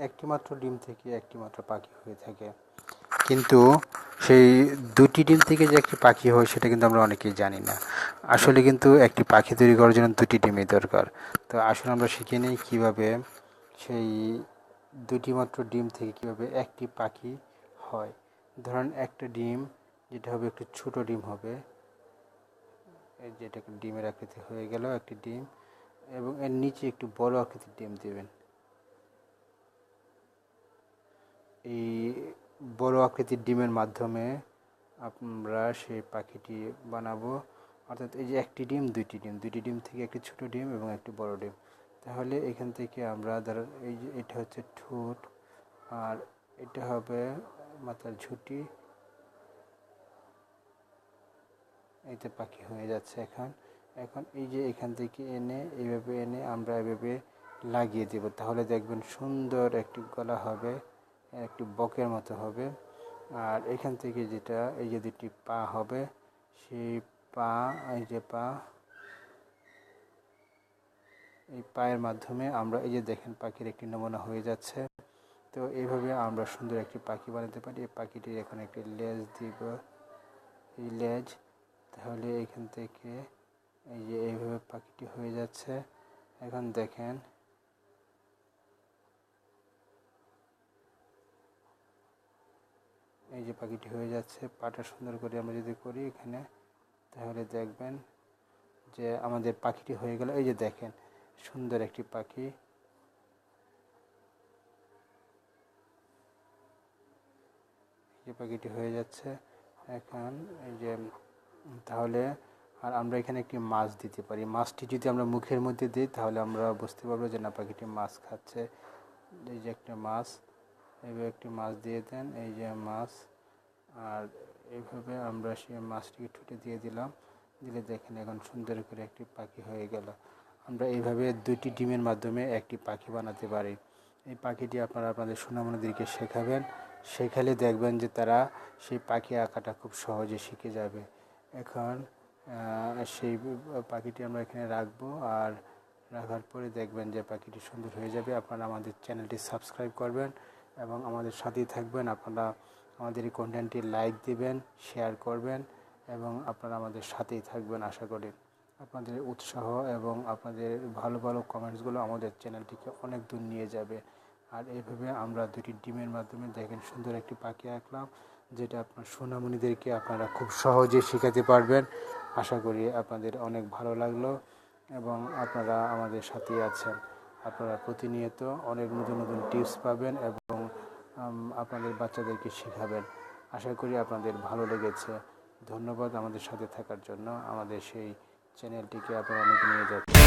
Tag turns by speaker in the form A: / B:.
A: একটি মাত্র ডিম থেকে একটি মাত্র পাখি হয়ে থাকে, কিন্তু সেই দুটি ডিম থেকে যে একটি পাখি হয় সেটা কিন্তু আমরা অনেকেই জানি না। আসলে কিন্তু একটি পাখি তৈরি করার জন্য দুটি ডিমই দরকার। তো আসলে আমরা শিখে নিই কীভাবে সেই দুটি মাত্র ডিম থেকে কীভাবে একটি পাখি হয়। ধরেন একটা ডিম যেটা হবে একটু ছোটো ডিম হবে, এই যেটা ডিমের আকৃতি হয়ে গেল একটি ডিম, এবং এর নিচে একটু বড় আকৃতির ডিম দেবেন। এই বড় আকৃতির ডিমের মাধ্যমে আমরা সেই পাখিটি বানাবো। অর্থাৎ এই যে একটি ডিম দুটি ডিম থেকে একটি ছোট ডিম এবং একটি বড় ডিম। তাহলে এখান থেকে আমরা ধরো এই যে এটা হচ্ছে ঠোঁট, আর এটা হবে মাথার ঝুঁটি, এইতে পাখি হয়ে যাচ্ছে। এখন এই যে এখান থেকে এনে এইভাবে এনে আমরা এভাবে লাগিয়ে দেব, তাহলে দেখবেন সুন্দর একটি গলা হবে, একটি বকের মতো হবে। আর এখান থেকে যেটা এই যে দুটি পা হবে, সেই পা, এই যে পা, এই পায়ের মাধ্যমে আমরা এই যে দেখেন পাখির একটি নমুনা হয়ে যাচ্ছে। তো এইভাবে আমরা সুন্দর একটি পাখি বানাতে পারি। এই পাখিটির এখন একটি লেজ দিব, এই লেজ, তাহলে এখান থেকে এই যে এইভাবে পাখিটি হয়ে যাচ্ছে। এখন দেখেন এই যে পাখিটি হয়ে যাচ্ছে। পাটা সুন্দর করে আমরা যদি করি এখানে, তাহলে দেখবেন যে আমাদের পাখিটি হয়ে গেল। এই যে দেখেন সুন্দর একটি পাখি, এই পাখিটি হয়ে যাচ্ছে এখন। এই যে তাহলে আর আমরা এখানে একটি মাছ দিতে পারি। মাছটি যদি আমরা মুখের মধ্যে দিই তাহলে আমরা বুঝতে পারবো যে না পাখিটি মাছ খাচ্ছে। এই যে একটা মাছ, এইভাবে একটি মাছ দিয়ে দেন, এই যে মাছ। আর এইভাবে আমরা সেই মাছটিকে ঠুটে দিয়ে দিলাম, দিলে দেখেন এখন সুন্দর করে একটি পাখি হয়ে গেল। আমরা এইভাবে দুটি ডিমের মাধ্যমে একটি পাখি বানাতে পারি। এই পাখিটি আপনারা আপনাদের সোনামণিদেরকে শেখাবেন, শেখালে দেখবেন যে তারা সেই পাখি আঁকাটা খুব সহজে শিখে যাবে। এখন সেই পাখিটি আমরা এখানে রাখবো, আর রাখার পরে দেখবেন যে পাখিটি সুন্দর হয়ে যাবে। আপনারা আমাদের চ্যানেলটি সাবস্ক্রাইব করবেন এবং আমাদের সাথেই থাকবেন। আপনারা আমাদের এই কন্টেন্টটি লাইক দিবেন, শেয়ার করবেন এবং আপনারা আমাদের সাথেই থাকবেন। আশা করি আপনাদের উৎসাহ এবং আপনাদের ভালো ভালো কমেন্টসগুলো আমাদের চ্যানেলটিকে অনেক দূর নিয়ে যাবে। আর এইভাবে আমরা দুটি ডিমের মাধ্যমে দেখেন সুন্দর একটি পাখি আঁকলাম, যেটা আপনার সোনামণিদেরকে আপনারা খুব সহজে শেখাতে পারবেন। আশা করি আপনাদের অনেক ভালো লাগলো এবং আপনারা আমাদের সাথেই আছেন। আপনারা প্রতিনিয়ত অনেক নতুন নতুন টিপস পাবেন এবং আপনাদের বাচ্চাদেরকে শেখাবেন। আশা করি আপনাদের ভালো লেগেছে। ধন্যবাদ আমাদের সাথে থাকার জন্য। আমাদের সেই চ্যানেলটিকে আপনারা অনেক নিয়ে যাচ্ছেন।